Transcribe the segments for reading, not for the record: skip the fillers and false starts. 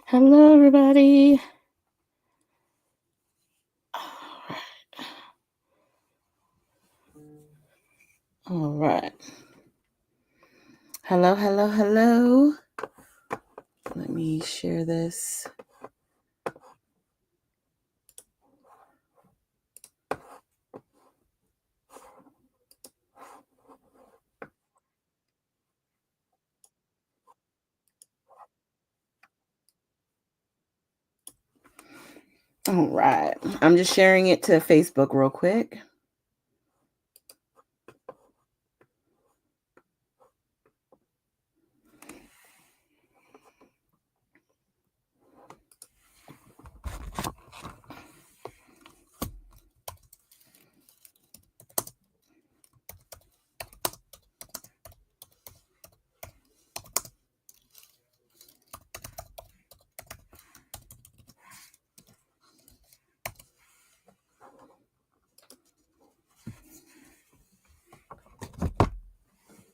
Hello, everybody. All right. Hello, hello, hello. Let me share this. All right. I'm just sharing it to Facebook real quick.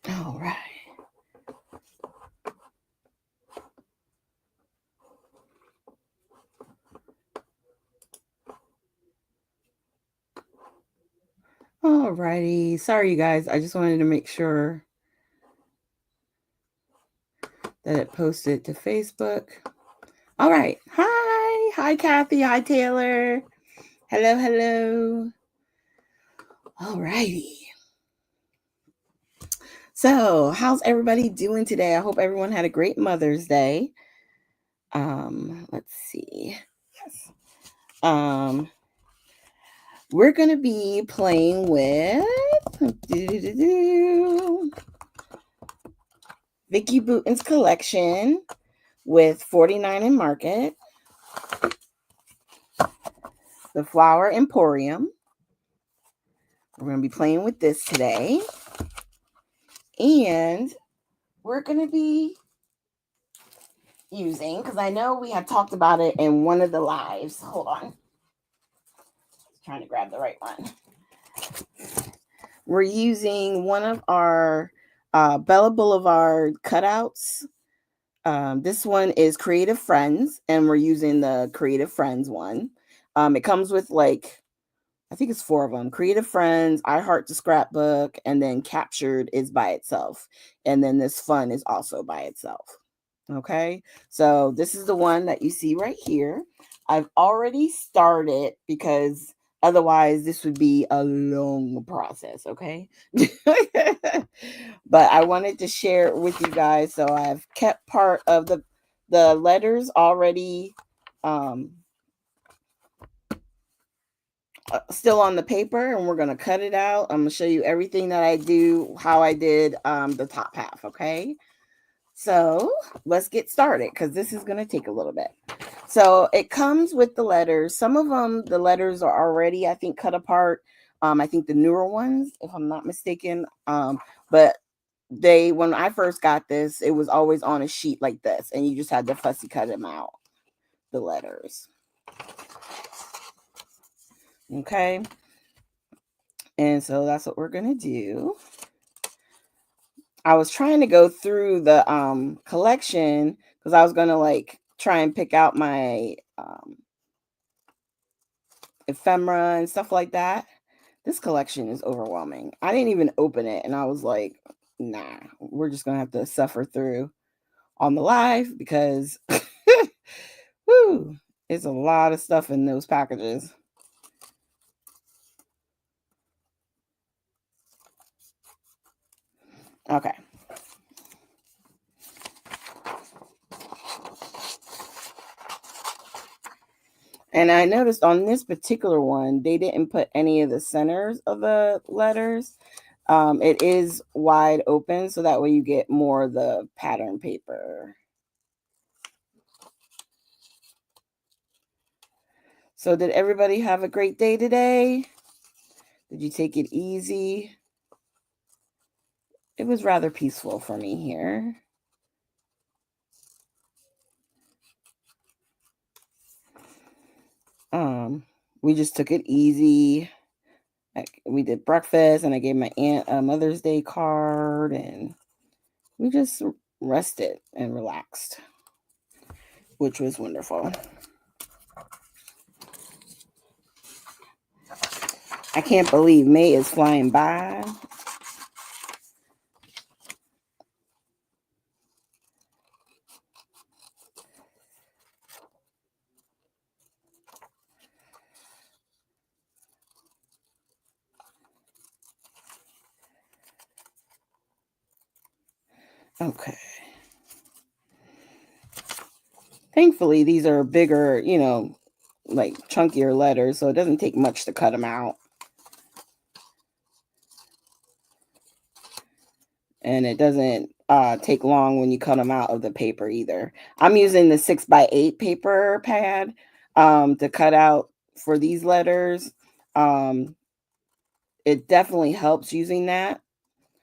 All right. All righty. Sorry, you guys. I just wanted to make sure that it posted to Facebook. All right. Hi. Hi, Kathy. Hi, Taylor. Hello, hello. All righty. So, how's everybody doing today? I hope everyone had a great Mother's Day. Let's see. We're gonna be playing with Vicky Bouton's collection with 49 in Market, the Flower Emporium. We're gonna be playing with this today, and we're gonna be using, because I know we had talked about it in one of the lives. Hold on. Trying to grab the right one. We're using one of our Bella Boulevard cutouts. This one is Creative Friends, and we're using the Creative Friends one. It comes with I think it's 4 of them. Creative Friends, I Heart the Scrapbook, and then Captured is by itself. And then this Fun is also by itself. Okay, so this is the one that you see right here. I've already started because otherwise this would be a long process. Okay. But I wanted to share it with you guys. So I've kept part of the letters already still on the paper, and we're going to cut it out. I'm going to show you everything that I do, how I did the top half. Okay. So let's get started because this is going to take a little bit. So it comes with the letters. Some of them, the letters are already, I think, cut apart. I think the newer ones, if I'm not mistaken. But when I first got this, it was always on a sheet like this, and you just had to fussy cut them out, the letters. Okay. And so that's what we're going to do. I was trying to go through the collection because I was going to try and pick out my ephemera and stuff like that. This collection is overwhelming. I didn't even open it, and I was like, nah, we're just going to have to suffer through on the live because whoo, it's a lot of stuff in those packages. Okay. And I noticed on this particular one, they didn't put any of the centers of the letters. It is wide open, so that way you get more of the pattern paper. So did everybody have a great day today? Did you take it easy? It was rather peaceful for me here. We just took it easy. We did breakfast, and I gave my aunt a Mother's Day card, and we just rested and relaxed. which was wonderful. I can't believe May is flying by. Okay. Thankfully, these are bigger, like chunkier letters, so it doesn't take much to cut them out. And it doesn't take long when you cut them out of the paper either. I'm using the 6x8 paper pad to cut out for these letters. It definitely helps using that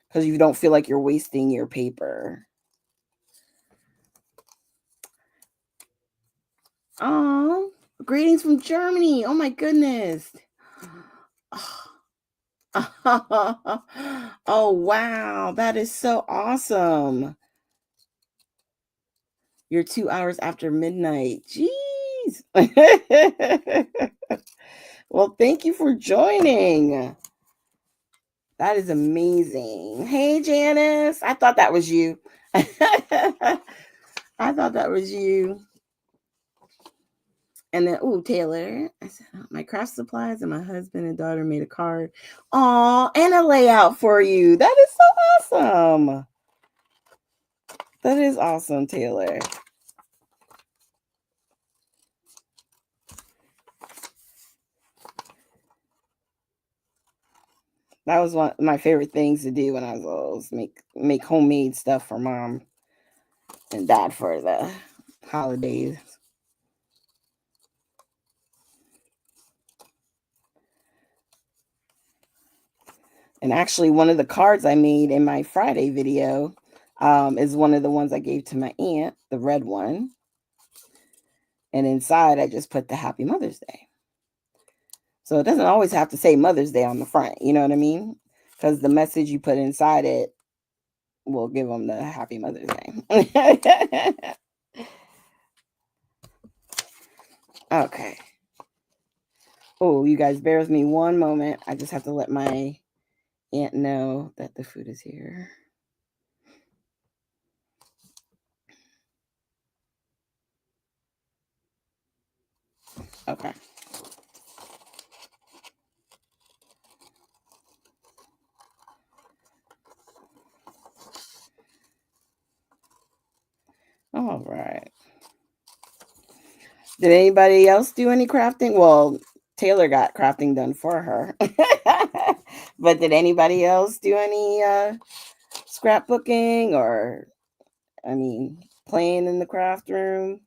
because you don't feel like you're wasting your paper. Oh, greetings from Germany. Oh my goodness. Oh wow, that is so awesome. You're 2 hours after midnight. Jeez. Well, thank you for joining. That is amazing. Hey, Janice. I thought that was you. I thought that was you. And then, oh, Taylor. I said, oh, my craft supplies and my husband and daughter made a card. Aw, and a layout for you. That is so awesome. That is awesome, Taylor. That was one of my favorite things to do when I was little, was make homemade stuff for mom and dad for the holidays. And actually, one of the cards I made in my Friday video is one of the ones I gave to my aunt, the red one. And inside, I just put the Happy Mother's Day. So it doesn't always have to say Mother's Day on the front. You know what I mean? Because the message you put inside it will give them the Happy Mother's Day. Okay. Oh, you guys, bear with me one moment. I just have to let my aunt know that the food is here. Okay. All right. Did anybody else do any crafting? Well, Taylor got crafting done for her. But did anybody else do any scrapbooking or, playing in the craft room?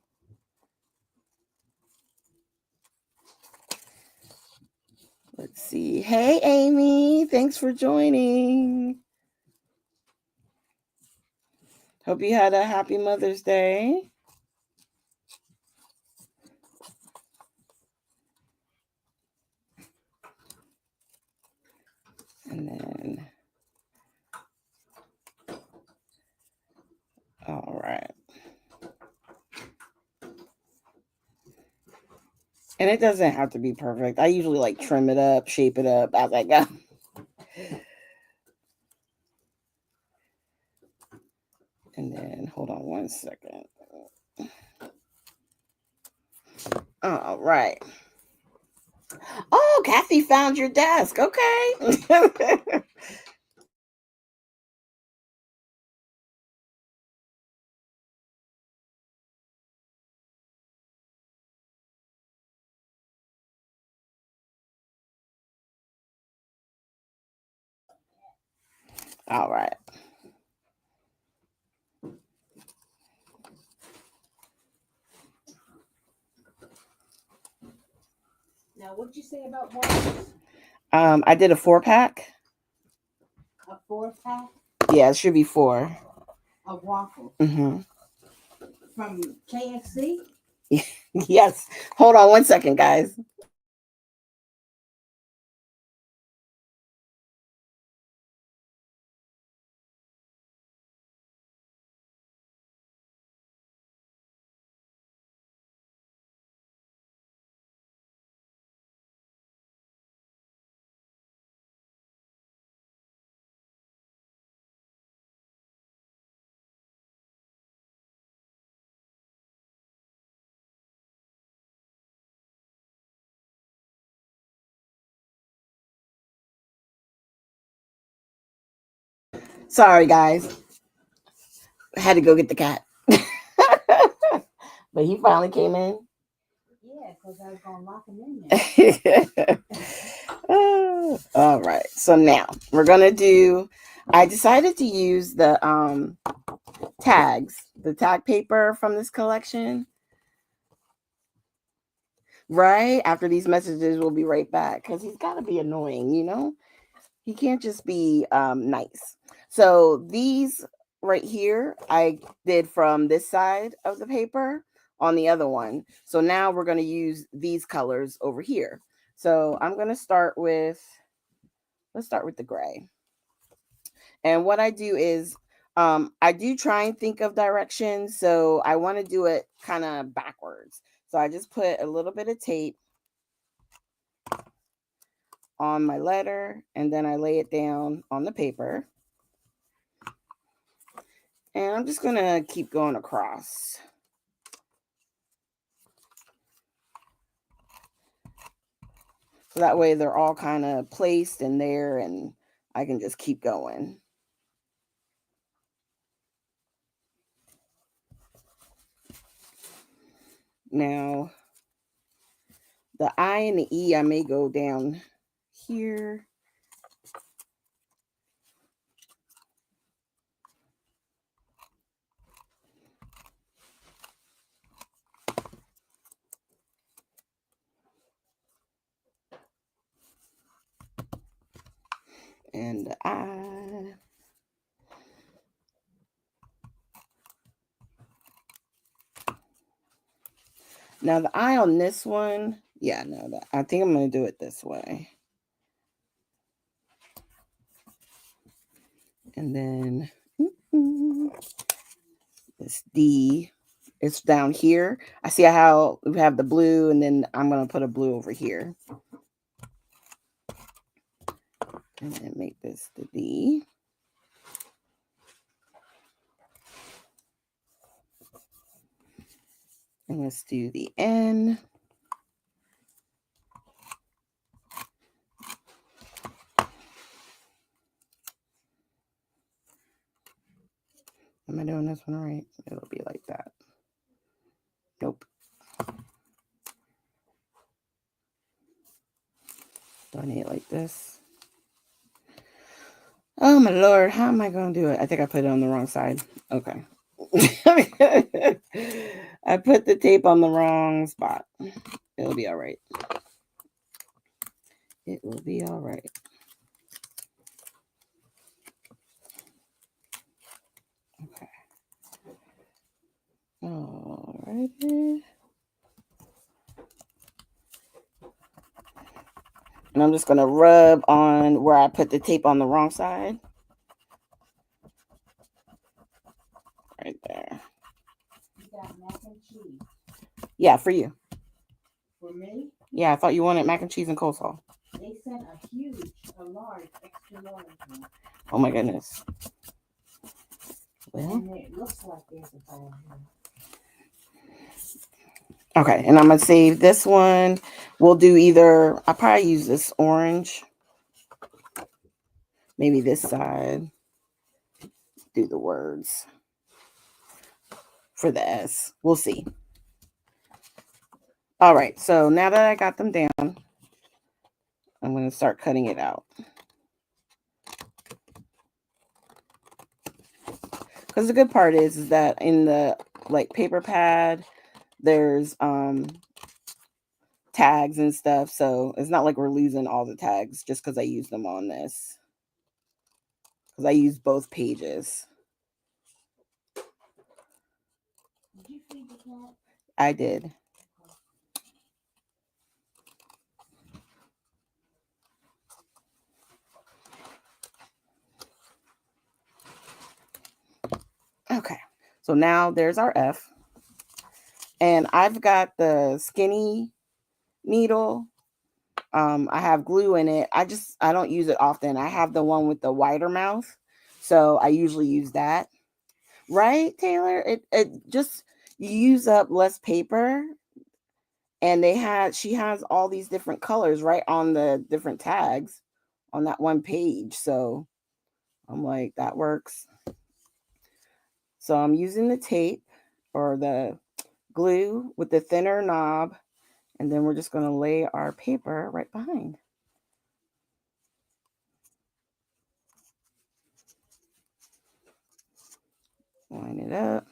Let's see. Hey, Amy. Thanks for joining. Hope you had a happy Mother's Day. And then, all right. And it doesn't have to be perfect. I usually like trim it up, shape it up as I go. And then, hold on one second. All right. Oh, Kathy found your desk. Okay. All right. Now, what'd you say about waffles? I did a 4-pack. A 4-pack Yeah, it should be 4. of waffles Mm-hmm. from KFC? Yes. Hold on one second, guys. Sorry, guys. I had to go get the cat. But he finally came in. Yeah, because I was going to lock him in there. All right. So now we're gonna do. I decided to use the tags, the tag paper from this collection. Right after these messages, we'll be right back because he's got to be annoying, you know. He can't just be nice. So these right here, I did from this side of the paper on the other one. So now we're going to use these colors over here. So I'm going to start with, let's start with the gray. And what I do is I do try and think of directions. So I want to do it kind of backwards. So I just put a little bit of tape on my letter and then I lay it down on the paper. And I'm just going to keep going across. So that way they're all kind of placed in there and I can just keep going. Now, the I and the E, I may go down here. And the I. Now the I on this one, yeah, no, I think I'm going to do it this way. And then this D, it's down here. I see how we have the blue, and then I'm going to put a blue over here. And then make this the D. And let's do the N. Am I doing this one right? It'll be like that. Nope. Do I need it like this? Oh my Lord, how am I going to do it? I think I put it on the wrong side. Okay. I put the tape on the wrong spot. It'll be all right. It will be all right. Okay. All righty. And I'm just going to rub on where I put the tape on the wrong side. Right there. You got mac and cheese. Yeah, for you. For me? Yeah, I thought you wanted mac and cheese and coleslaw. They sent a large, extra large one. Oh my goodness. Well. And it looks like there's a bag here. Okay, and I'm going to save this one. We'll do either, I'll probably use this orange. Maybe this side. Do the words for the S. We'll see. All right, so now that I got them down, I'm going to start cutting it out. Because the good part is that in the like paper pad, there's tags and stuff. So it's not like we're losing all the tags just because I use them on this. Because I use both pages. Did you feed the cat? I did. Okay, so now there's our F. And I've got the skinny needle. I have glue in it. I don't use it often. I have the one with the wider mouth. So I usually use that. Right, Taylor? It just, you use up less paper. And she has all these different colors right on the different tags on that one page. So I'm like, that works. So I'm using the tape or the glue with the thinner knob, and then we're just going to lay our paper right behind. Line it up.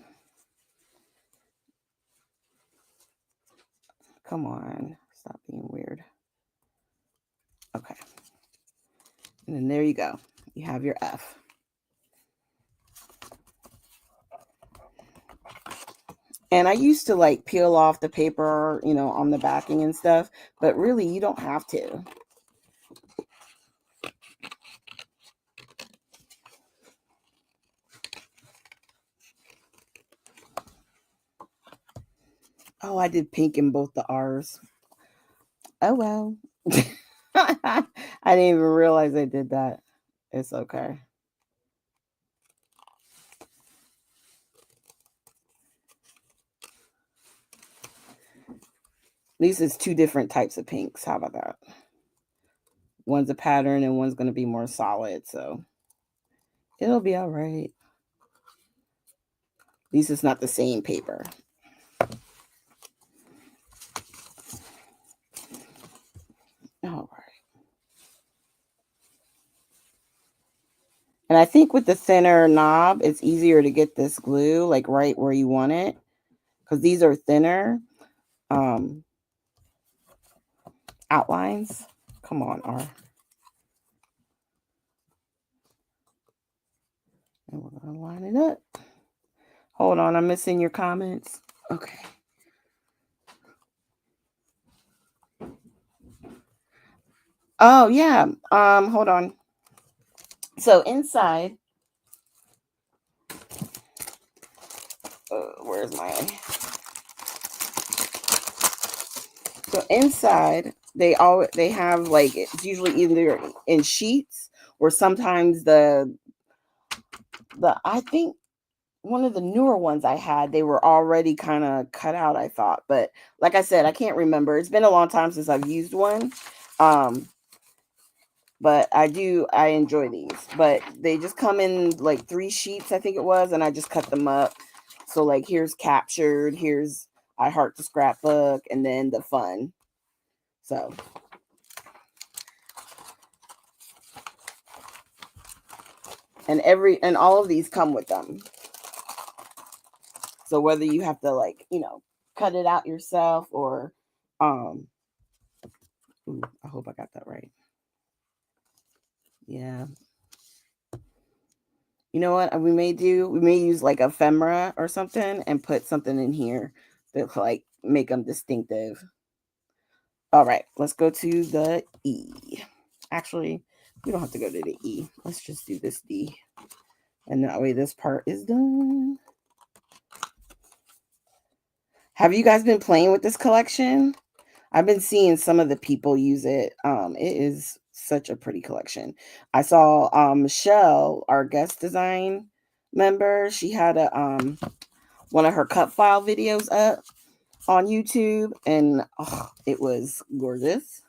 Come on, stop being weird. Okay. And then there you go. You have your F. And I used to like peel off the paper, on the backing and stuff, but really you don't have to. Oh, I did pink in both the R's. Oh, well. I didn't even realize I did that. It's okay. These is two different types of pinks. How about that? One's a pattern and one's going to be more solid. So it'll be all right. At least it's not the same paper. All right. And I think with the thinner knob, it's easier to get this glue like right where you want it, because these are thinner outlines. Come on, R. And we're going to line it up. Hold on, I'm missing your comments. Okay. Oh, yeah. Hold on. So inside, where's my... So inside, they have like, it's usually either in sheets or sometimes I think one of the newer ones I had, they were already kind of cut out, I thought. But like I said, I can't remember. It's been a long time since I've used one. But I enjoy these. But they just come in like 3 sheets, I think it was, and I just cut them up. So like here's Captured, here's I Heart the Scrapbook, and then the Fun. So and all of these come with them. So whether you have to like, cut it out yourself or ooh, I hope I got that right. Yeah. You know what we may use like ephemera or something and put something in here that like make them distinctive. All right, let's go to the E. Actually, we don't have to go to the E. Let's just do this D. And that way this part is done. Have you guys been playing with this collection? I've been seeing some of the people use it. It is such a pretty collection. I saw Michelle, our guest design member, she had a one of her cut file videos up on YouTube, and it was gorgeous.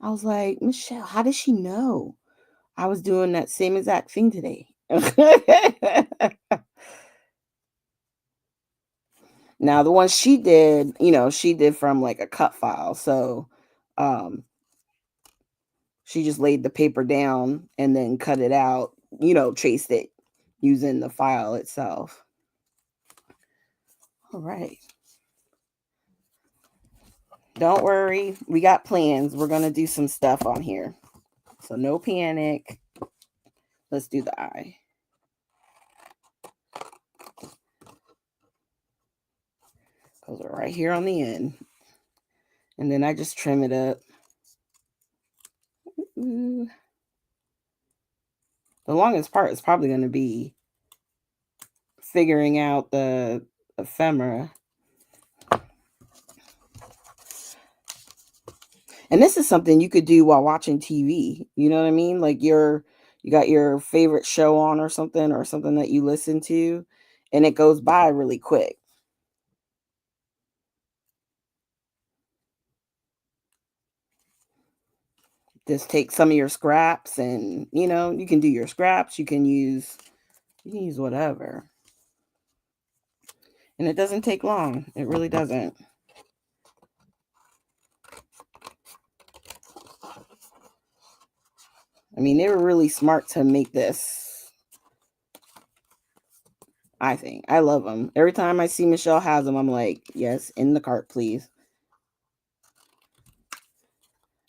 I was like, Michelle, how does she know I was doing that same exact thing today? Now the one she did, she did from like a cut file. So she just laid the paper down and then cut it out, traced it using the file itself. All right. Don't worry. We got plans. We're going to do some stuff on here. So no panic. Let's do the eye. Goes right here on the end. And then I just trim it up. Ooh. The longest part is probably going to be figuring out the ephemera. And this is something you could do while watching TV. You know what I mean? Like you got your favorite show on or something that you listen to, and it goes by really quick. Just take some of your scraps and, you can do your scraps. You can use whatever. And it doesn't take long. It really doesn't. I mean, they were really smart to make this. I think. I love them. Every time I see Michelle has them, I'm like, yes, in the cart, please.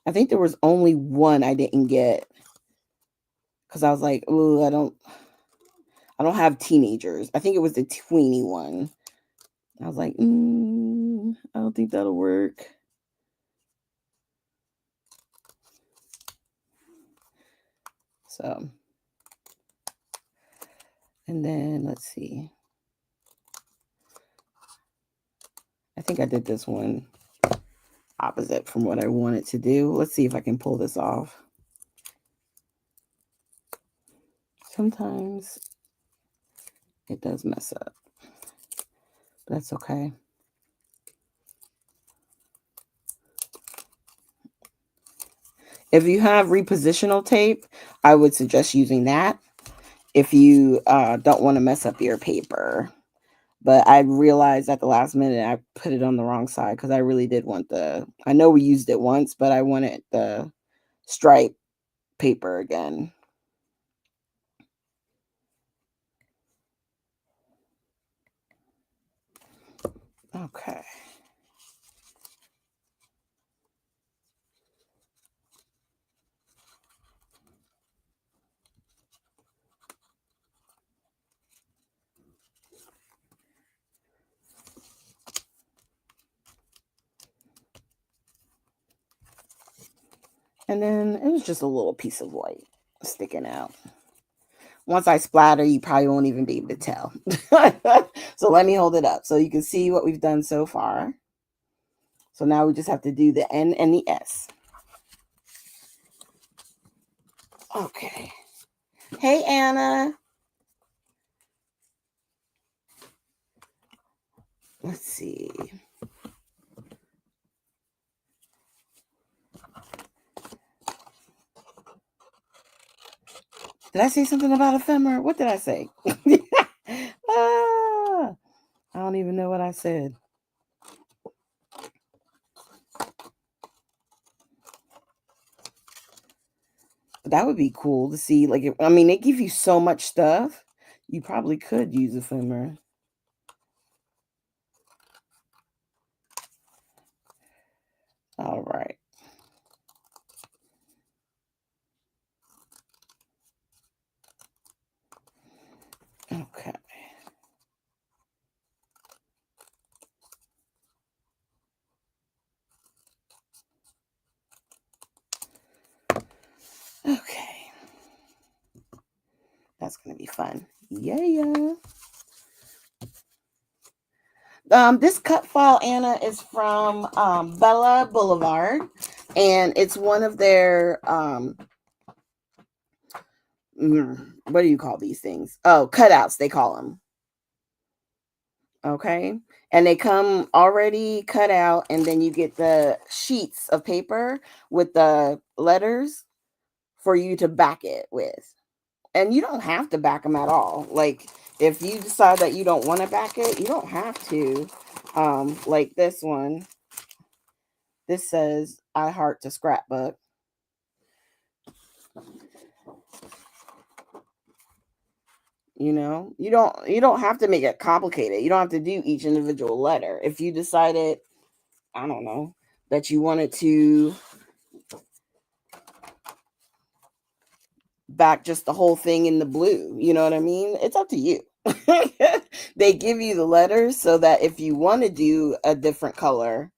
I think there was only one I didn't get because I was like, oh, I don't have teenagers. I think it was the tweeny one. I was like, I don't think that'll work. So, and then let's see. I think I did this one opposite from what I wanted to do. Let's see if I can pull this off. Sometimes it does mess up. That's okay. If you have repositional tape, I would suggest using that if you don't want to mess up your paper. But I realized at the last minute I put it on the wrong side because I really did want I know we used it once, but I wanted the stripe paper again. Okay. And then it was just a little piece of white sticking out. Once I splatter, you probably won't even be able to tell. So let me hold it up so you can see what we've done so far. So now we just have to do the N and the S. Okay. Hey, Anna. Let's see. Did I say something about ephemera? What did I say? I don't even know what I said. But that would be cool to see. Like, I mean, they give you so much stuff. You probably could use ephemera. All right. Okay. Okay. That's going to be fun. Yeah. This cut file, Anna, is from Bella Boulevard, and it's one of their what do you call these things? Oh, cutouts, they call them. Okay, and they come already cut out, and then you get the sheets of paper with the letters for you to back it with. And you don't have to back them at all. Like, if you decide that you don't want to back it, you don't have to. Like this one, this says I heart to scrapbook. You don't have to make it complicated. You don't have to do each individual letter. If you decided, I don't know, that you wanted to back just the whole thing in the blue, you know what I mean? It's up to you. They give you the letters so that if you want to do a different color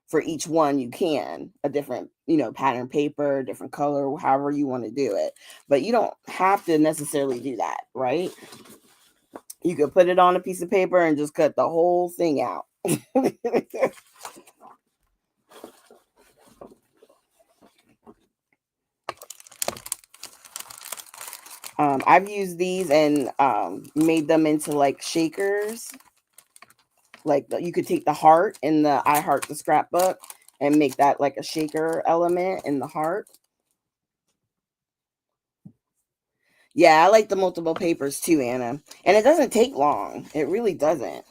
for each one, you can, a different, pattern paper, different color, however you want to do it. But you don't have to necessarily do that, right? You could put it on a piece of paper and just cut the whole thing out. I've used these and made them into like shakers. Like you could take the heart in the I Heart the Scrapbook and make that like a shaker element in the heart. Yeah, I like the multiple papers too, Anna. And it doesn't take long. It really doesn't.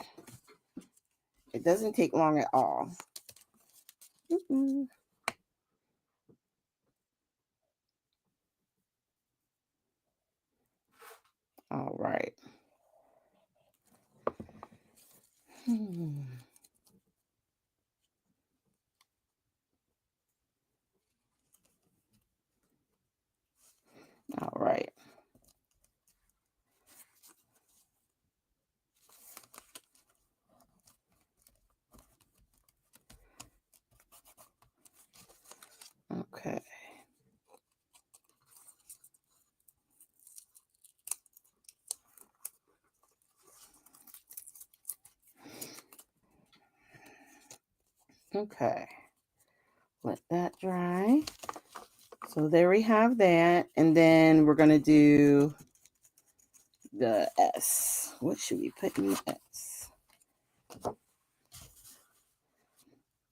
It doesn't take long at all. All right. All right. Okay. Okay. Let that dry. So there we have that. And then we're going to do the S. What should we put in the S?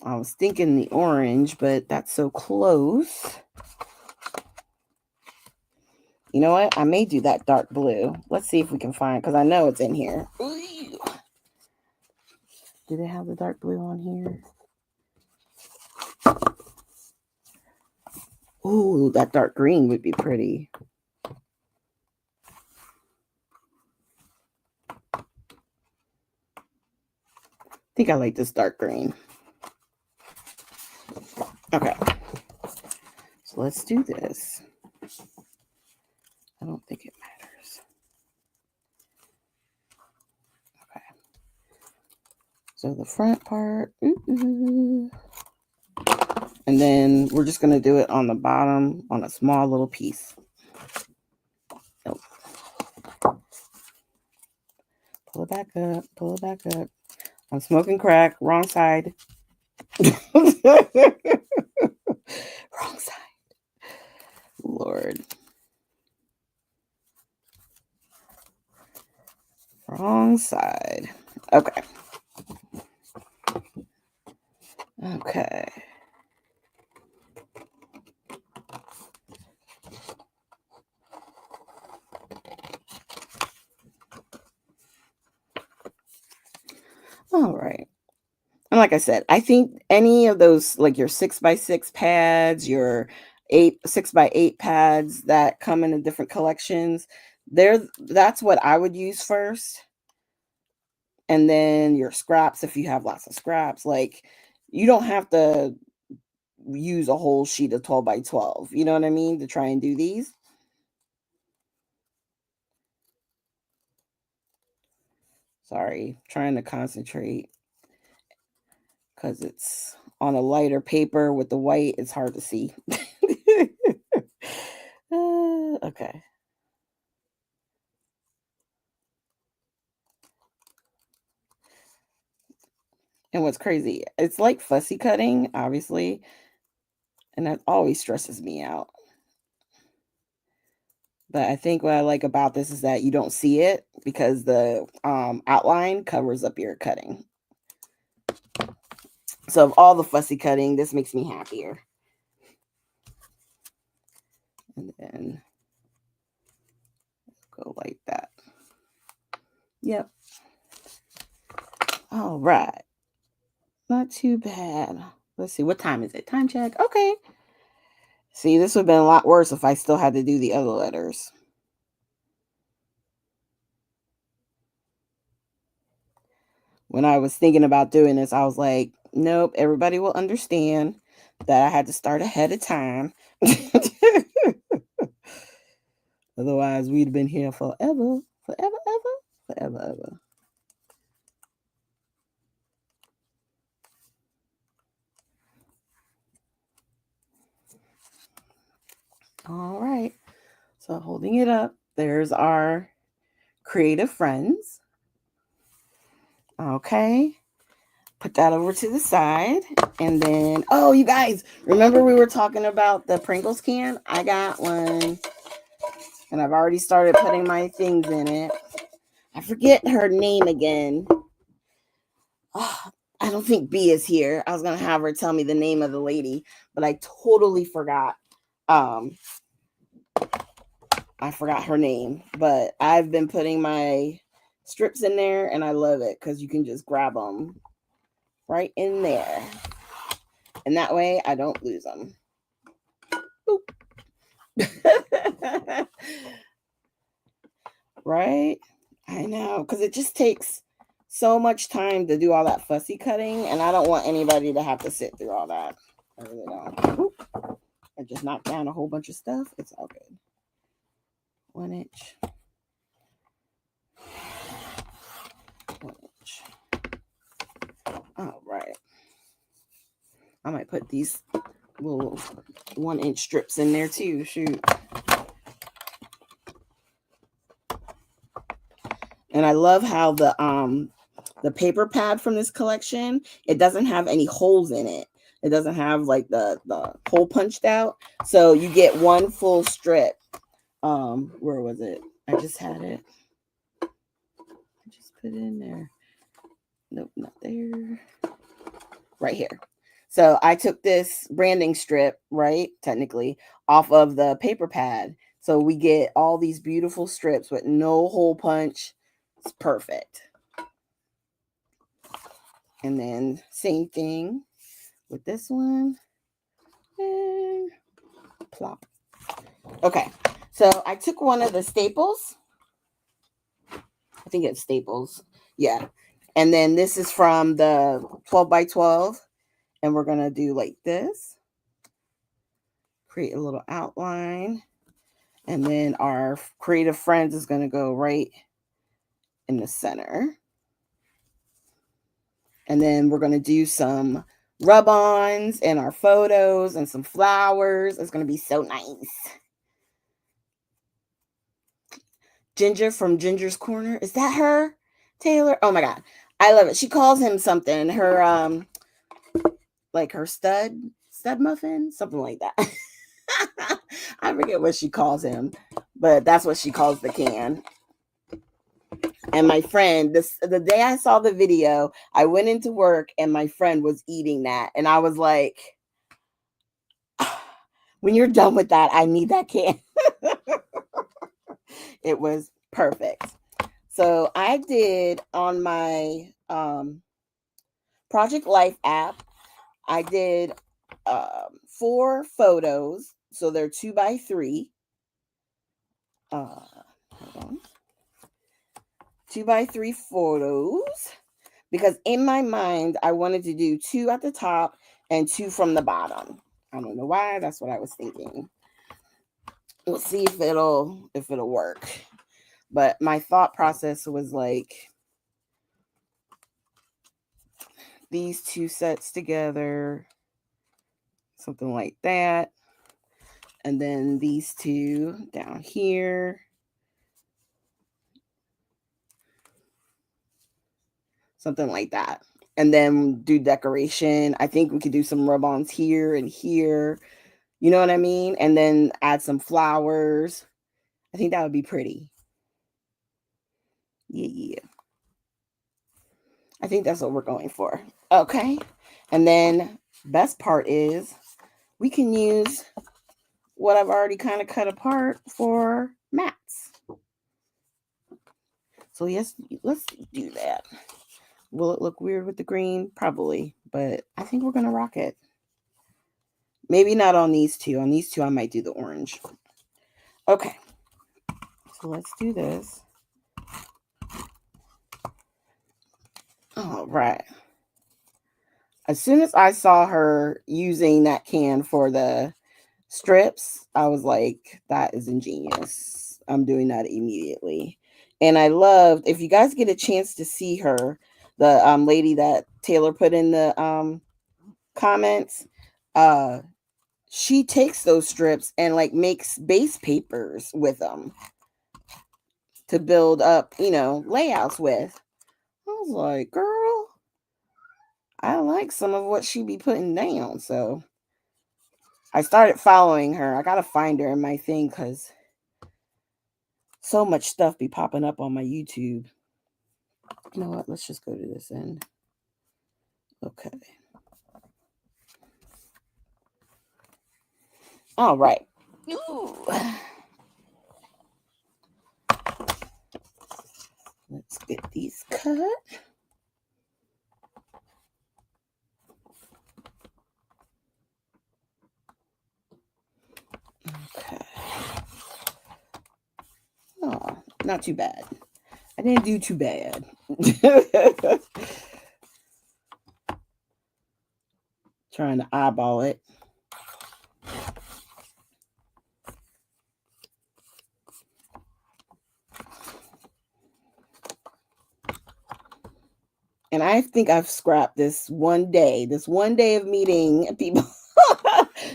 I was thinking the orange, but that's so close. You know what? I may do that dark blue. Let's see if we can find, because I know it's in here. Ooh. Do they have the dark blue on here? Ooh, that dark green would be pretty. I think I like this dark green. Okay. So let's do this. I don't think it matters. Okay. So the front part. And then we're just going to do it on the bottom on a small little piece. Nope. Pull it back up. Pull it back up. I'm smoking crack. Wrong side. Wrong side. Lord. Wrong side. Okay. Okay. All right. And like I said, I think any of those, like your 6x6 pads, your 6x8 pads that come in the different collections, that's what I would use first. And then your scraps, if you have lots of scraps, like you don't have to use a whole sheet of 12x12. You know what I mean? To try and do these. Sorry, trying to concentrate because it's on a lighter paper with the white. It's hard to see. Okay. And what's crazy, it's like fussy cutting, obviously, and that always stresses me out. But I think what I like about this is that you don't see it because the outline covers up your cutting. So of all the fussy cutting, this makes me happier. And then go like that. Yep. All right. Not too bad. Let's see. What time is it? Time check. Okay. See, this would have been a lot worse if I still had to do the other letters. When I was thinking about doing this, I was like, nope, everybody will understand that I had to start ahead of time. Otherwise, we'd have been here forever, forever, ever, forever, ever. All right. So holding it up, there's our creative friends. Okay. Put that over to the side. And then, oh, you guys, remember we were talking about the Pringles can? I got one. And I've already started putting my things in it. I forget her name again. Oh, I don't think B is here. I was going to have her tell me the name of the lady, but I totally forgot. I forgot her name, but I've been putting my strips in there and I love it because you can just grab them right in there. And that way I don't lose them. Right? I know, because it just takes so much time to do all that fussy cutting, and I don't want anybody to have to sit through all that. I really don't. Oop. I just knocked down a whole bunch of stuff. It's all good. 1 inch. 1 inch. All right. I might put these little 1 inch strips in there too. Shoot. And I love how the paper pad from this collection, it doesn't have any holes in it. It doesn't have like the hole punched out. So you get one full strip. Where was it? I just had it. I just put it in there. Nope, not there. Right here. So I took this branding strip, right, technically, off of the paper pad. So we get all these beautiful strips with no hole punch. It's perfect. And then same thing with this one. And plop. Okay. So I took one of the staples. I think it's Staples. Yeah. And then this is from the 12 by 12. And we're going to do like this. Create a little outline. And then our creative friends is going to go right in the center. And then we're going to do some rub-ons and our photos and some flowers. It's going to be so nice. Ginger from Ginger's Corner. Is that her? Taylor? Oh my God. I love it. She calls him something. Her like her stud muffin, something like that. I forget what she calls him, but that's what she calls the can. And my friend, the day I saw the video, I went into work and my friend was eating that, and I was like, when you're done with that, I need that can. It was perfect. So I did on my Project Life app, I did 4 photos. So they're 2x3. Hold on. 2x3 photos. Because in my mind, I wanted to do 2 at the top and 2 from the bottom. I don't know why. That's what I was thinking. We'll see if it'll work. But my thought process was like these 2 sets together, something like that. And then these 2 down here. Something like that. And then do decoration. I think we could do some rub-ons here and here. You know what I mean? And then add some flowers. I think that would be pretty. Yeah. I think that's what we're going for. Okay. And then best part is we can use what I've already kind of cut apart for mats. So yes, let's do that. Will it look weird with the green? Probably, but I think we're going to rock it. Maybe not on these 2. On these 2, I might do the orange. Okay. So let's do this. All right. As soon as I saw her using that can for the strips, I was like, that is ingenious. I'm doing that immediately. And I loved, if you guys get a chance to see her, the lady that Taylor put in the comments, she takes those strips and like makes base papers with them to build up, layouts with. I was like, girl, I like some of what she be putting down. So I started following her. I gotta find her in my thing because so much stuff be popping up on my YouTube. You know what? Let's just go to this end. Okay. All right. Ooh. Get these cut. Okay. Oh, not too bad. I didn't do too bad. Trying to eyeball it. And I think I've scrapped this one day of meeting people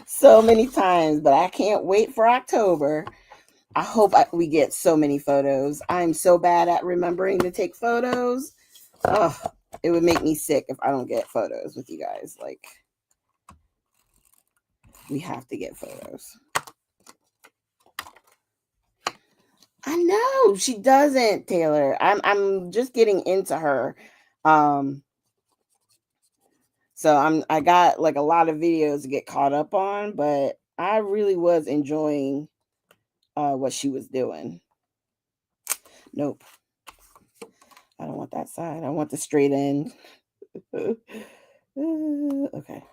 so many times, but I can't wait for October. I hope we get so many photos. I'm so bad at remembering to take photos. Oh, it would make me sick if I don't get photos with you guys. Like, we have to get photos. I know she doesn't, Taylor. I'm just getting into her. So I got like a lot of videos to get caught up on, but I really was enjoying what she was doing. Nope. I don't want that side. I want the straight end. Okay.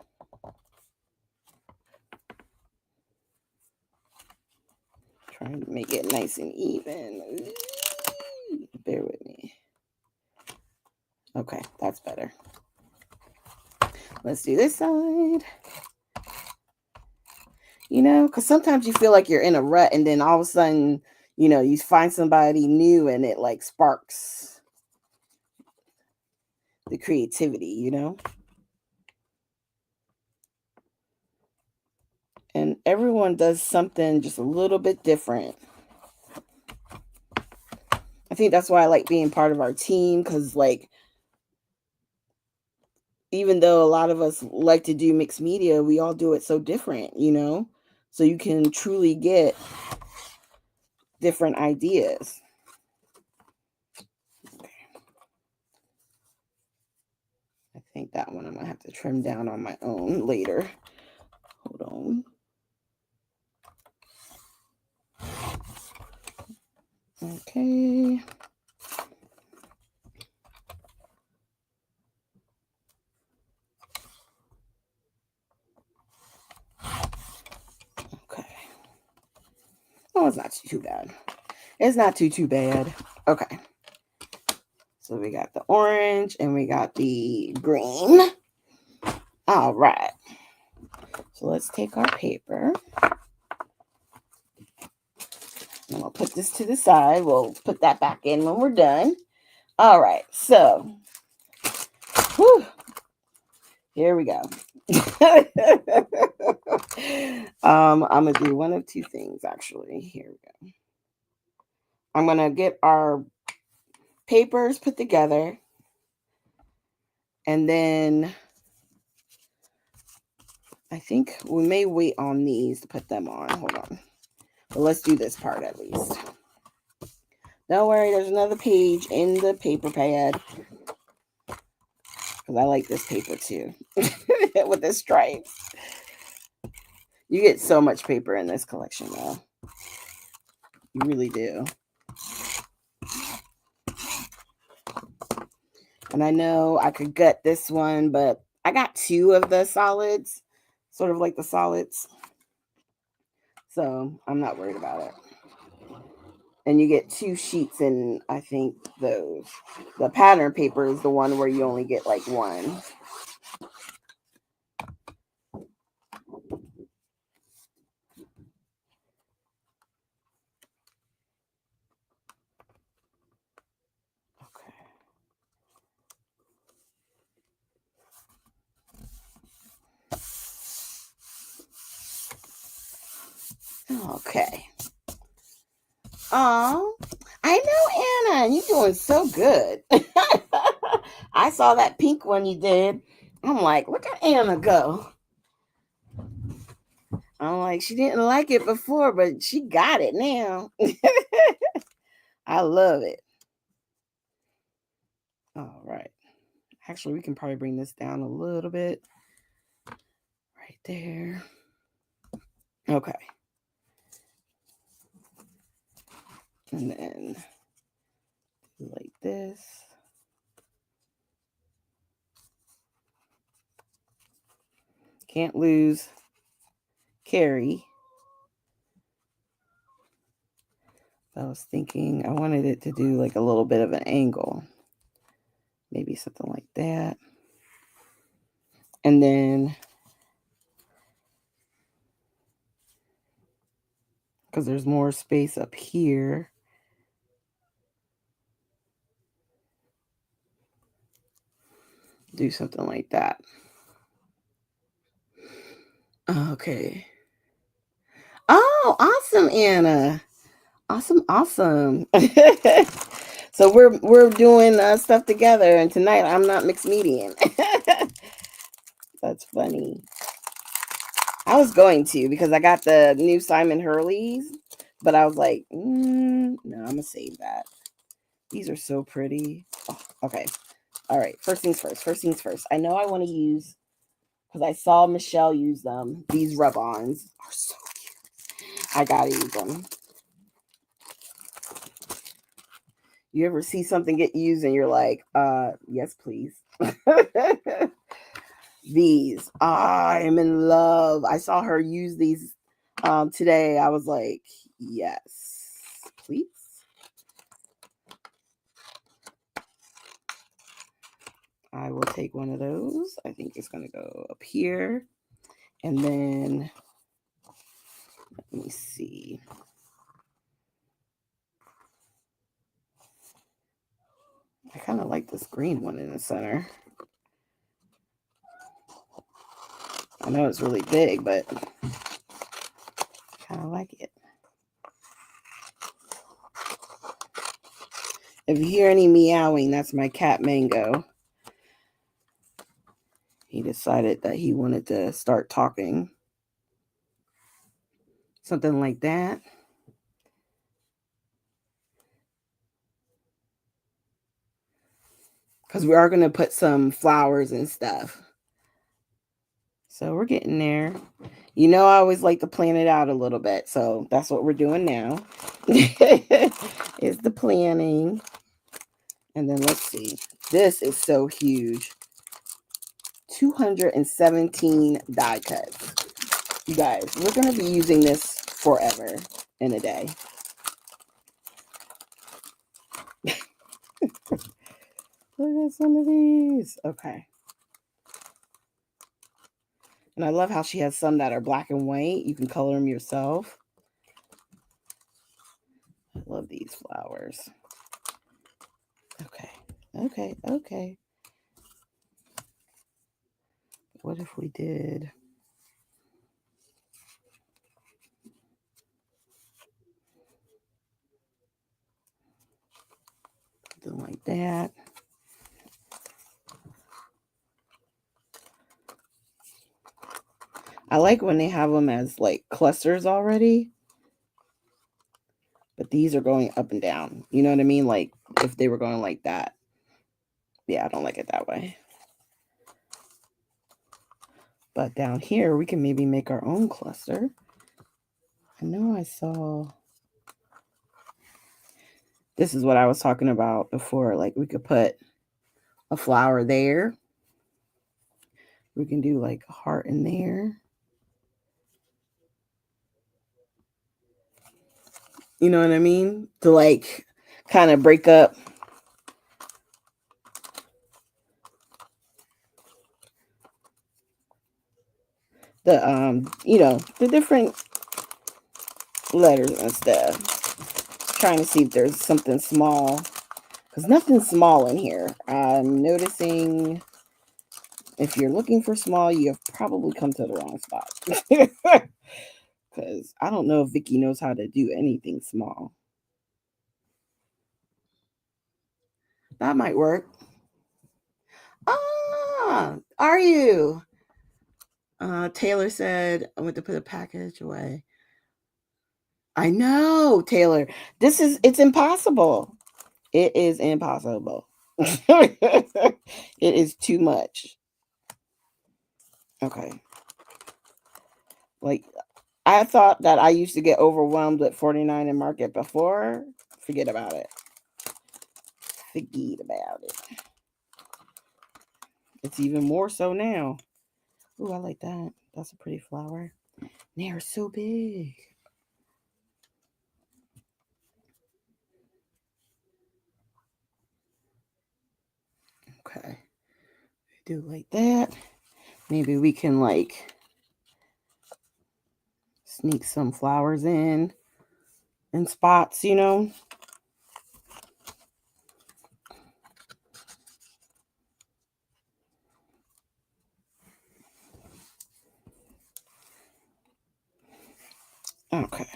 Trying to make it nice and even. Bear with me. Okay, that's better. Let's do this side. You know, because sometimes you feel like you're in a rut and then all of a sudden, you know, you find somebody new and it like sparks the creativity, you know? And everyone does something just a little bit different. I think that's why I like being part of our team, because like, even though a lot of us like to do mixed media, we all do it so different, you know? So you can truly get different ideas. I think that one I'm going to have to trim down on my own later. Hold on. Okay. Okay. Oh, it's not too bad. It's not too bad. Okay. So we got the orange and we got the green. All right. So let's take our paper. And we'll put this to the side. We'll put that back in when we're done. All right. So, whew, here we go. I'm going to do one of two things, actually. Here we go. I'm going to get our papers put together. And then I think we may wait on these to put them on. Hold on. But let's do this part at least. Don't worry, there's another page in the paper pad. Because I like this paper too. With the stripes. You get so much paper in this collection though. You really do. And I know I could gut this one, but I got two of the solids. Sort of like the solids. So I'm not worried about it. And you get two sheets in, I think, those. The pattern paper is the one where you only get like one. Okay. Oh, I know, Anna. You're doing so good. I saw that pink one you did. I'm like, look at Anna go. I'm like, she didn't like it before, but she got it now. I love it. All right. Actually, we can probably bring this down a little bit. Right there. Okay. And then like this. Can't lose Carrie. I was thinking I wanted it to do like a little bit of an angle. Maybe something like that. And then, because there's more space up here, do something like that. Okay. Oh, awesome, Anna. Awesome. So we're doing stuff together, and tonight I'm not mixed median. That's funny. I was going to because I got the new Simon Hurley's, but I was like, no, I'm gonna save that. These are so pretty. Oh, okay. All right. First things first. I know I want to use, because I saw Michelle use them. These rub-ons are so cute. I gotta use them. You ever see something get used and you're like, yes, please. These, I am in love. I saw her use these today. I was like, yes, please. I will take one of those. I think it's going to go up here. And then, let me see. I kind of like this green one in the center. I know it's really big, but I kind of like it. If you hear any meowing, that's my cat Mango. He decided that he wanted to start talking. Something like that. Because we are going to put some flowers and stuff. So we're getting there. You know, I always like to plan it out a little bit. So that's what we're doing now. Is the planning. And then let's see. This is so huge. 217 die cuts. You guys, we're going to be using this forever in a day. Look at some of these. Okay. And I love how she has some that are black and white. You can color them yourself. I love these flowers. Okay. What if we did something like that? I like when they have them as like clusters already. But these are going up and down. You know what I mean? Like if they were going like that. Yeah, I don't like it that way. But down here, we can maybe make our own cluster. I know I saw... This is what I was talking about before. Like we could put a flower there. We can do like a heart in there. You know what I mean? To like kind of break up the the different letters and stuff. Trying to see if there's something small, because nothing's small in here. I'm noticing if you're looking for small, you have probably come to the wrong spot. Because I don't know if Vicky knows how to do anything small. That might work. Are you? Taylor said I went to put a package away. I know, Taylor. It's impossible. It is impossible. It is too much. Okay. Like, I thought that I used to get overwhelmed at 49 and Market before. Forget about it. forget about it. It's even more so now. Ooh, I like that. That's a pretty flower. They're so big. Okay. Do like that. Maybe we can like sneak some flowers in spots, you know. Okay.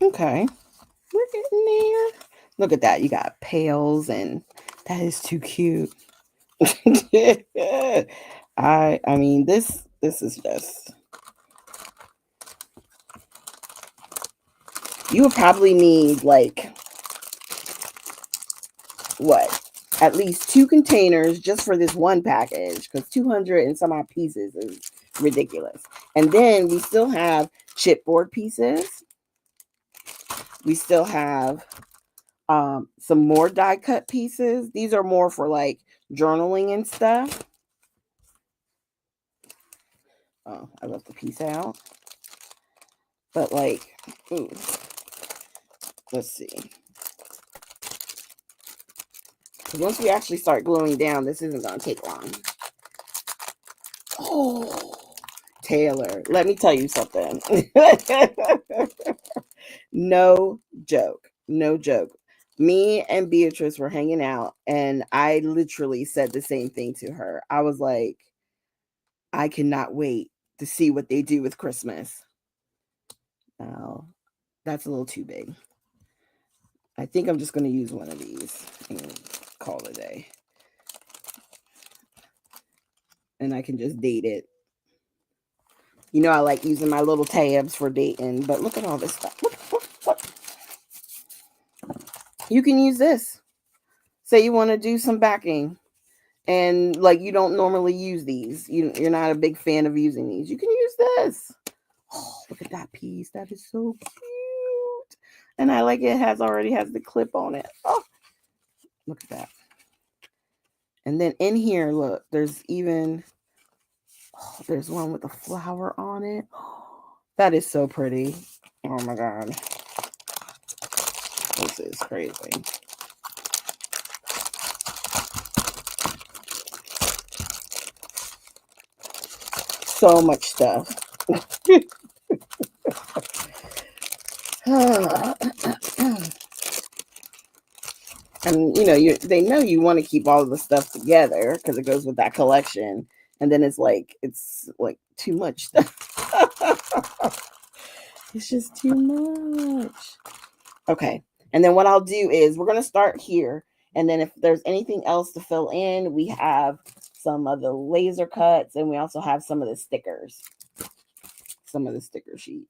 Okay. We're getting there. Look at that. You got pails and that is too cute. I mean this is just you would probably need like what? At least 2 containers just for this one package because 200 and some odd pieces is ridiculous. And then we still have chipboard pieces. We still have some more die cut pieces. These are more for like journaling and stuff. Oh, I left the piece out. But like, ooh, let's see. Because once we actually start gluing down, this isn't going to take long. Oh, Taylor, let me tell you something. No joke. No joke. Me and Beatrice were hanging out, and I literally said the same thing to her. I was like, I cannot wait to see what they do with Christmas. Now, that's a little too big. I think I'm just going to use one of these and call it a day. And I can just date it. You know, I like using my little tabs for dating, but look at all this stuff. Look. You can use this. Say you want to do some backing and like you don't normally use these. You're not a big fan of using these. You can use this. Oh, look at that piece. That is so cute. And I like it already has the clip on it. Oh, look at that. And then in here, look, there's there's one with a flower on it. That is so pretty. Oh my God. This is crazy. So much stuff. And you know, they know you want to keep all of the stuff together because it goes with that collection. And then it's like too much stuff. It's just too much. Okay. And then what I'll do is we're gonna start here. And then if there's anything else to fill in, we have some of the laser cuts and we also have some of the stickers. Some of the sticker sheet.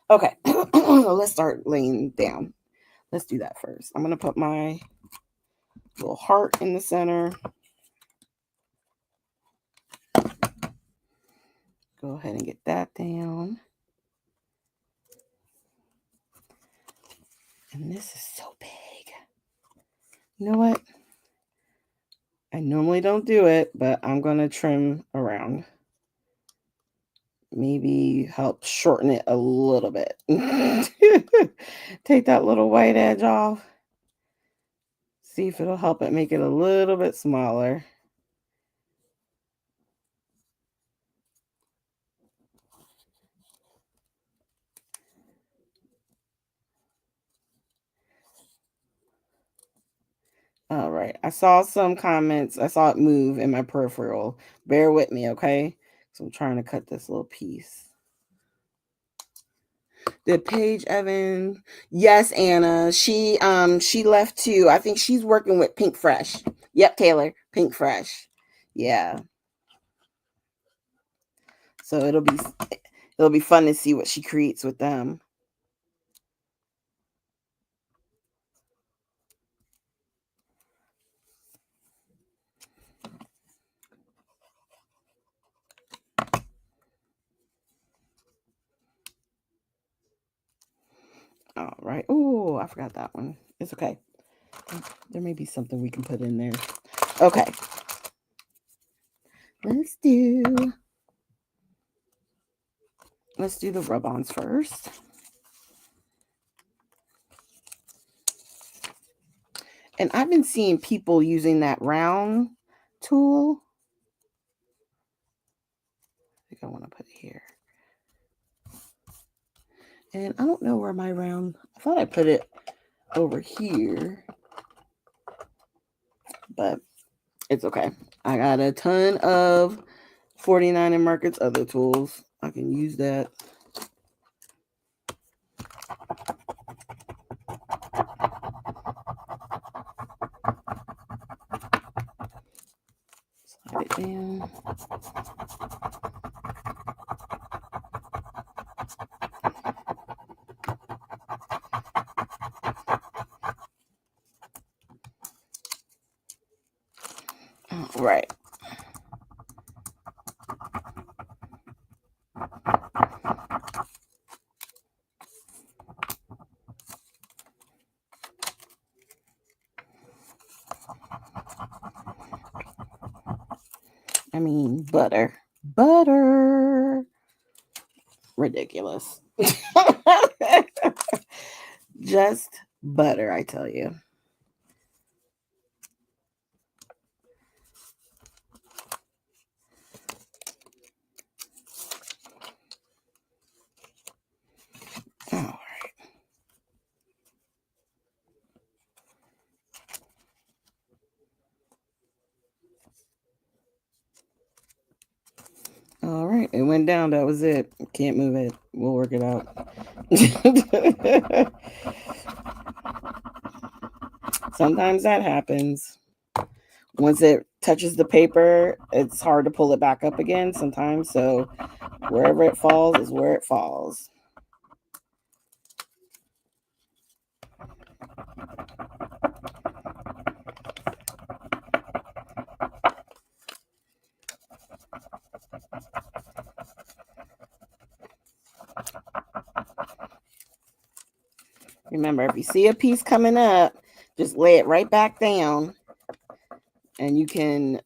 Okay. Let's start laying down. Let's do that first. I'm going to put my little heart in the center. Go ahead and get that down. And this is so big. You know what? I normally don't do it, but I'm going to trim around. Maybe help shorten it a little bit. Take that little white edge off. See if it'll help it make it a little bit smaller. All right. I saw some comments. I saw it move in my peripheral. Bear with me, okay? So I'm trying to cut this little piece. Did Paige Evan? Yes, Anna. She left too. I think she's working with Pink Fresh. Yep, Taylor. Pink Fresh. Yeah. So it'll be fun to see what she creates with them. All right. Oh, I forgot that one. It's okay. There may be something we can put in there. Okay. Let's do the rub-ons first. And I've been seeing people using that round tool. I think I want to put it here. And I don't know where my round, I thought I put it over here, but it's okay. I got a ton of 49 and Market's other tools. I can use that. Slide it down. All right. I mean, butter. Butter. Ridiculous. Just butter, I tell you. All right. All right. It went down. That was it. Can't move it. We'll work it out. Sometimes that happens. Once it touches the paper, it's hard to pull it back up again sometimes. So wherever it falls is where it falls. Remember, if you see a piece coming up, just lay it right back down, and you can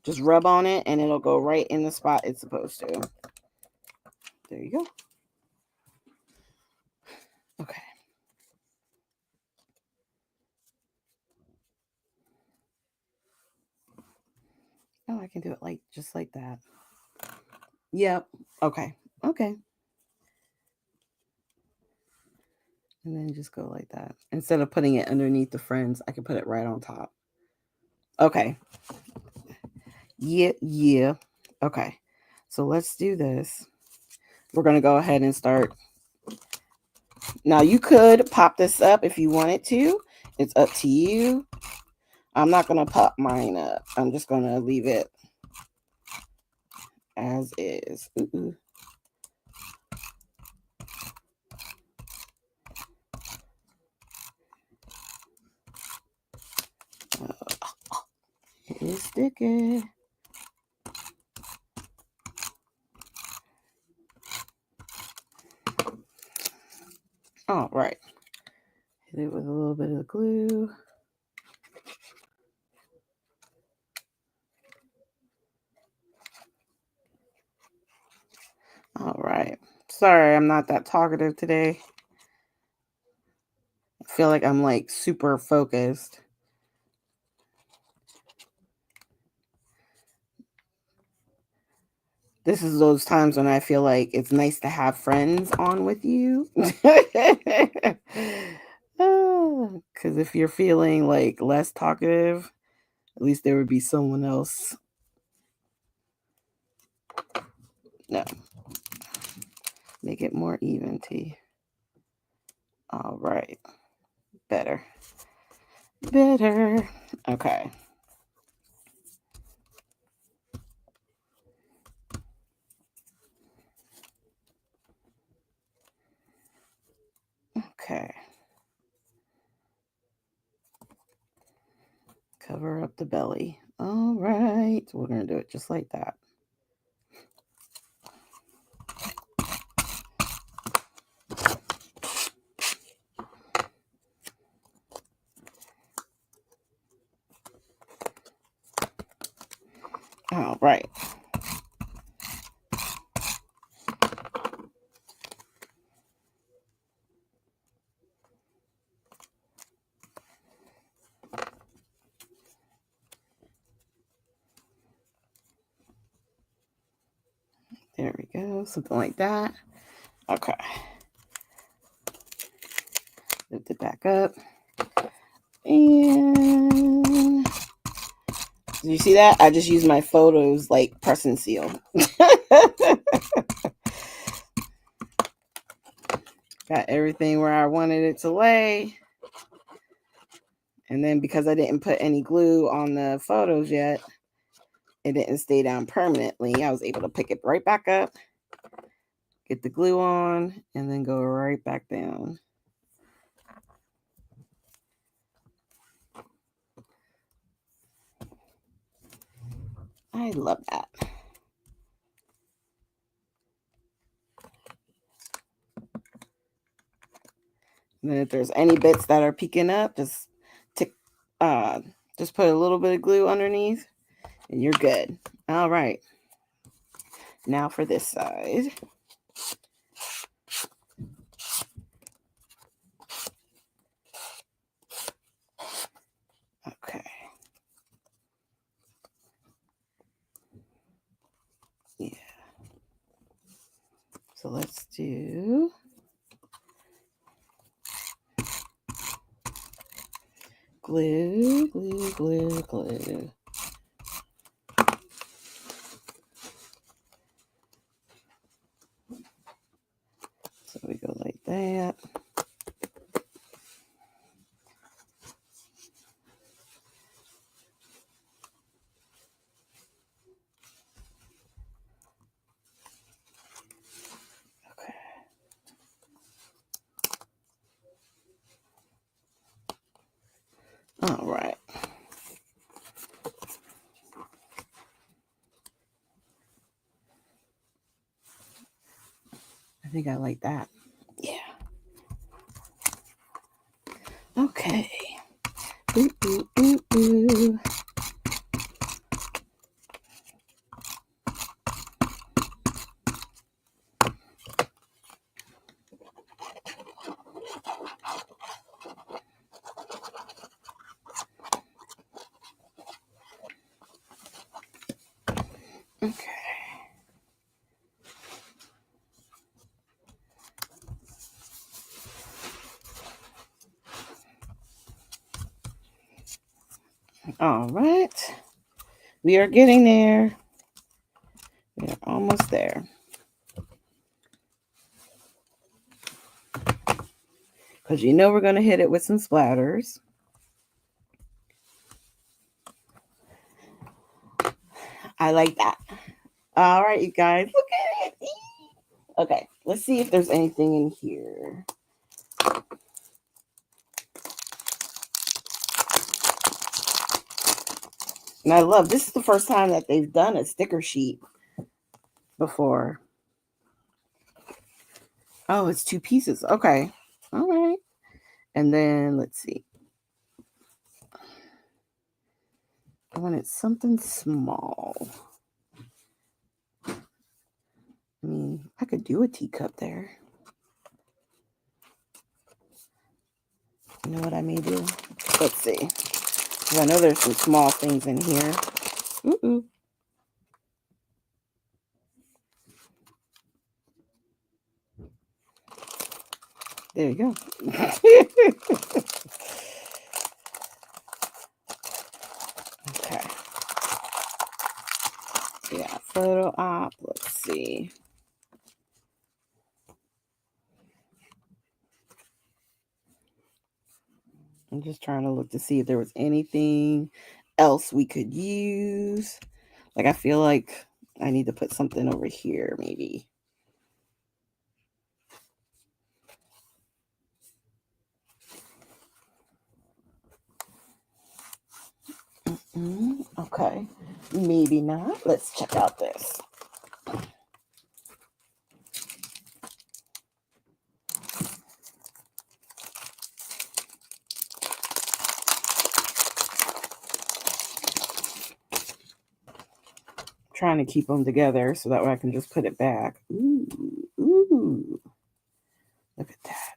just rub on it, and it'll go right in the spot it's supposed to. There you go. Okay. Oh, I can do it like just like that. Yep. Okay. Okay. And then just go like that. Instead of putting it underneath the friends, I can put it right on top. Okay. Yeah, yeah. Okay. So let's do this. We're going to go ahead and start. Now, you could pop this up if you wanted to. It's up to you. I'm not going to pop mine up. I'm just going to leave it as is. Ooh. It is sticky. All right. Hit it with a little bit of glue. All right. Sorry, I'm not that talkative today. I feel like I'm like super focused. This is those times when I feel like it's nice to have friends on with you. Because if you're feeling like less talkative, at least there would be someone else. No. Make it more even, T. All right. Better. Better. Okay. Okay. Cover up the belly. All right. We're going to do it just like that. All right. There we go. Something like that. Okay. Lift it back up. And did you see that? I just used my photos like press and seal. Got everything where I wanted it to lay. And then because I didn't put any glue on the photos yet, it didn't stay down permanently. I was able to pick it right back up, get the glue on, and then go right back down. I love that. And then if there's any bits that are peeking up, just put a little bit of glue underneath and you're good. All right. Now for this side. Okay. Yeah. So let's do glue, glue, glue, glue. So we go like that. Okay. All right. I think I like that. Yeah. Okay. Ooh, ooh, ooh, ooh. Okay. All right. We are getting there. We are almost there. Because you know we're going to hit it with some splatters. I like that. All right, you guys. Look at it. Okay, let's see if there's anything in here. And I love, this is the first time that they've done a sticker sheet before. Oh, it's 2 pieces. Okay. All right. And then let's see. I wanted something small. I mean, I could do a teacup there. You know what I may do? Let's see. I know there's some small things in here. Ooh. There you go. Okay. Yeah, photo op. Let's see. I'm just trying to look to see if there was anything else we could use. Like, I feel like I need to put something over here, maybe. Okay, maybe not. Let's check out this. trying to keep them together so that way I can just put it back. Ooh, ooh. Look at that.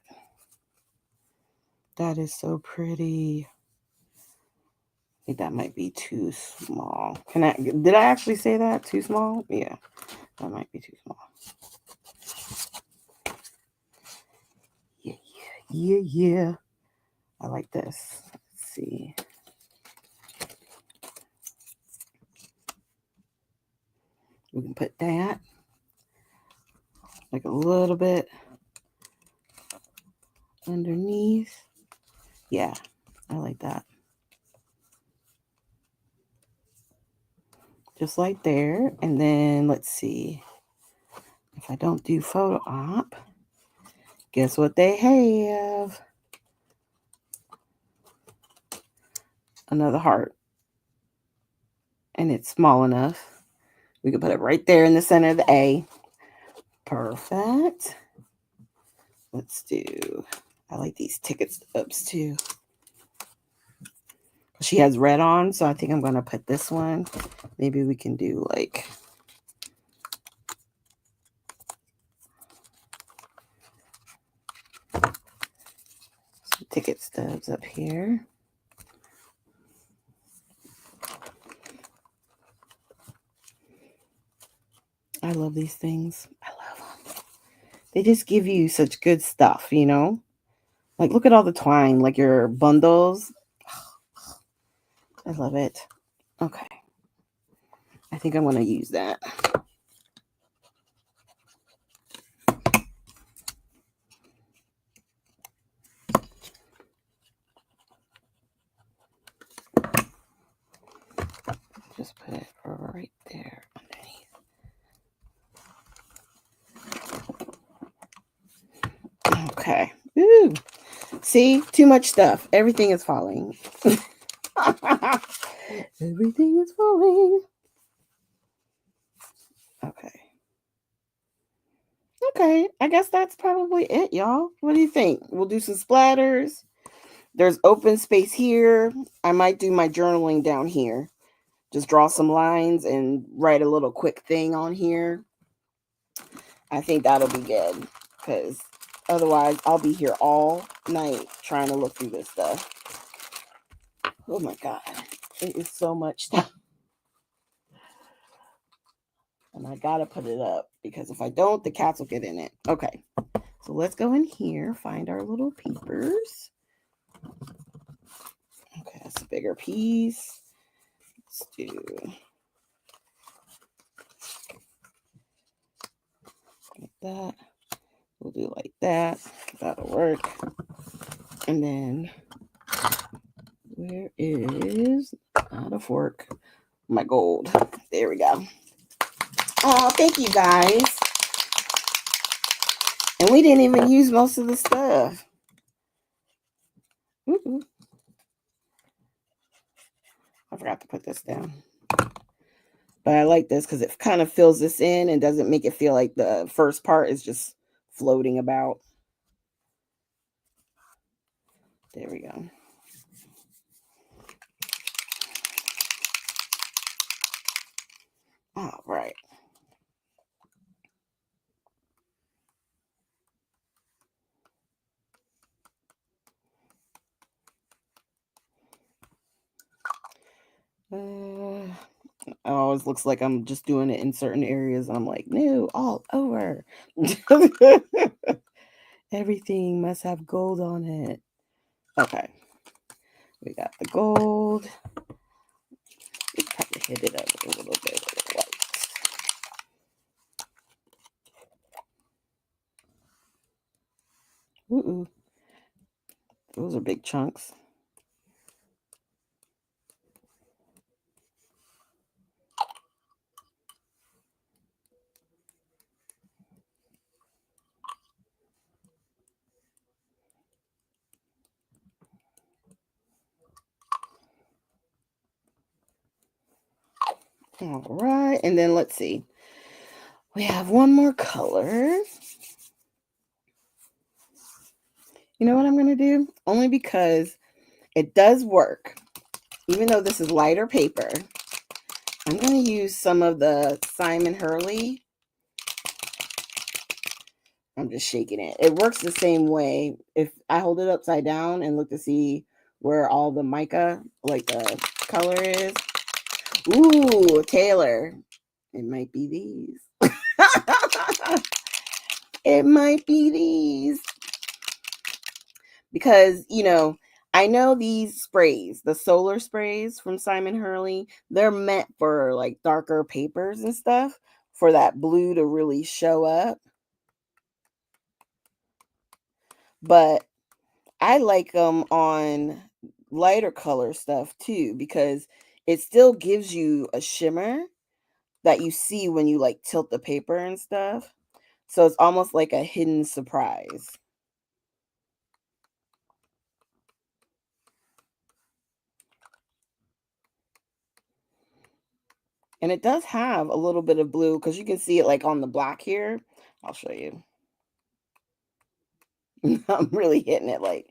That is so pretty. I think that might be too small. Did I actually say that? Too small? Yeah, that might be too small. Yeah. I like this. Let's see. We can put that like a little bit underneath. Yeah, I like that. Just like there. And then let's see. If I don't do photo op, guess what they have? Another heart. And it's small enough. We can put it right there in the center of the A. Perfect. Let's do, I like these ticket stubs too. She has red on, so I think I'm going to put this one. Maybe we can do like some ticket stubs up here. I love these things. I love them. They just give you such good stuff, you know? Like, look at all the twine, like your bundles. I love it. Okay. I think I'm going to use that. Just put it right there underneath. Okay. Ooh. See? Too much stuff. Everything is falling. Everything is falling. Okay. Okay. I guess that's probably it, y'all. What do you think? We'll do some splatters. There's open space here. I might do my journaling down here. Just draw some lines and write a little quick thing on here. I think that'll be good because otherwise I'll be here all night trying to look through this stuff. Oh my God. It is so much stuff. And I gotta put it up because if I don't, the cats will get in it. Okay. So let's go in here, find our little papers. Okay, that's a bigger piece. Let's do like that. We'll do like that. That'll work. And then where is not a fork? My gold. There we go. Oh, thank you guys. And we didn't even use most of the stuff. Ooh. I forgot to put this down. But I like this because it kind of fills this in and doesn't make it feel like the first part is just floating about. There we go. All right. It always looks like I'm just doing it in certain areas. And I'm like, no, all over. Everything must have gold on it. Okay. We got the gold. We probably hit it up a little bit with the white. Ooh. Those are big chunks. All right. And then let's see. We have one more color. You know what I'm going to do? Only because it does work. Even though this is lighter paper, I'm going to use some of the Simon Hurley. I'm just shaking it. It works the same way. If I hold it upside down and look to see where all the mica, like the color is. Ooh, Taylor. It might be these. It might be these. Because, I know these sprays, the solar sprays from Simon Hurley, they're meant for like darker papers and stuff for that blue to really show up. But I like them on lighter color stuff too because it still gives you a shimmer that you see when you like tilt the paper and stuff. So it's almost like a hidden surprise. And it does have a little bit of blue because you can see it like on the black here. I'll show you. I'm really hitting it like.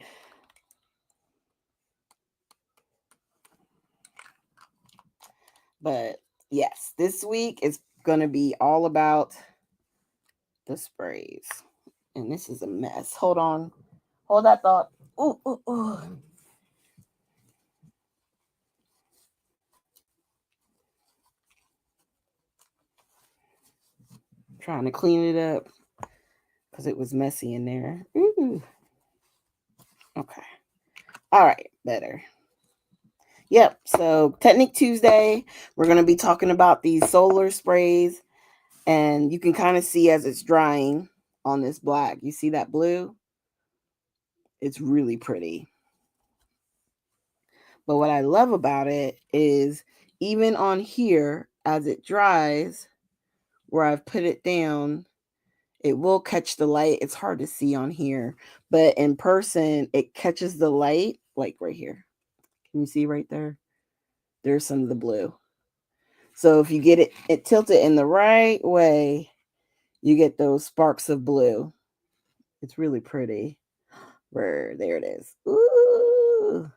But yes, this week is going to be all about the sprays. And this is a mess. Hold on. Hold that thought. Ooh, ooh, ooh. Trying to clean it up because it was messy in there. Ooh. Okay. All right. Better. Yep. So, Technique Tuesday, we're going to be talking about these solar sprays. And you can kind of see as it's drying on this black. You see that blue? It's really pretty. But what I love about it is even on here, as it dries, where I've put it down, it will catch the light. It's hard to see on here, but in person, it catches the light like right here. Can you see right there? There's some of the blue. So if you get it tilted in the right way, you get those sparks of blue. It's really pretty. Where there it is. Ooh.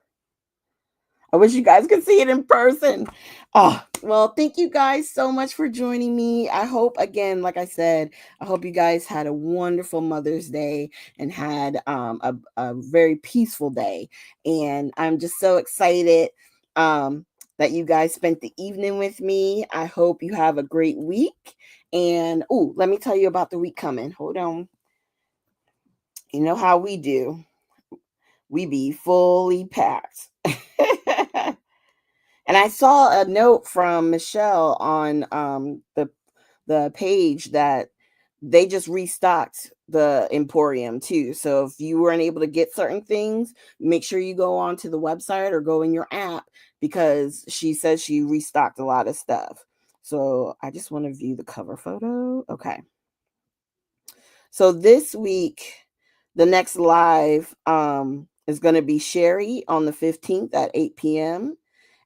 I wish you guys could see it in person. Oh, well, thank you guys so much for joining me. I hope, again, like I said, I hope you guys had a wonderful Mother's Day and had a very peaceful day. And I'm just so excited that you guys spent the evening with me. I hope you have a great week. And, let me tell you about the week coming. Hold on. You know how we do. We be fully packed. And I saw a note from Michelle on the page that they just restocked the Emporium too. So if you weren't able to get certain things, make sure you go onto the website or go in your app because she says she restocked a lot of stuff. So I just want to view the cover photo. Okay. So this week, the next live is going to be Sherry on the 15th at 8 p.m.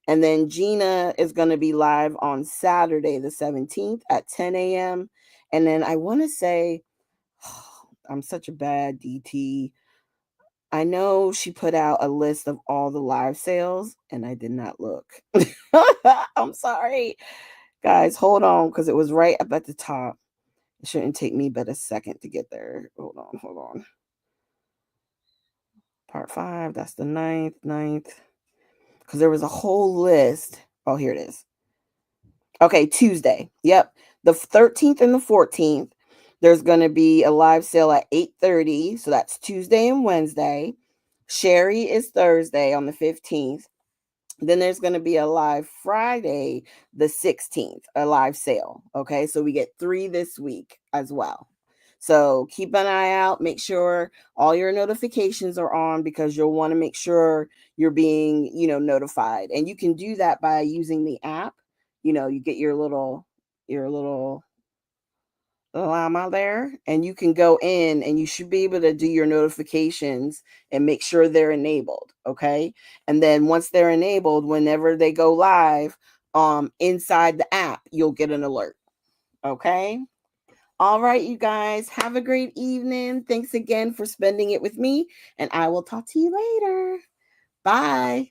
And then Gina is going to be live on Saturday, the 17th at 10 a.m. And then I want to say, I'm such a bad DT. I know she put out a list of all the live sales and I did not look. I'm sorry. Guys, hold on because it was right up at the top. It shouldn't take me but a second to get there. Hold on. Part 5, that's the 9th. Because there was a whole list. Oh, here it is. Okay, Tuesday. Yep. The 13th and the 14th, there's going to be a live sale at 8:30. So that's Tuesday and Wednesday. Sherry is Thursday on the 15th. Then there's going to be a live Friday, the 16th, a live sale. Okay, so we get 3 this week as well. So keep an eye out. Make sure all your notifications are on because you'll want to make sure you're being, notified. And you can do that by using the app. You get your little llama there, and you can go in and you should be able to do your notifications and make sure they're enabled. Okay. And then once they're enabled, whenever they go live, inside the app, you'll get an alert. Okay. All right, you guys, have a great evening. Thanks again for spending it with me, and I will talk to you later. Bye.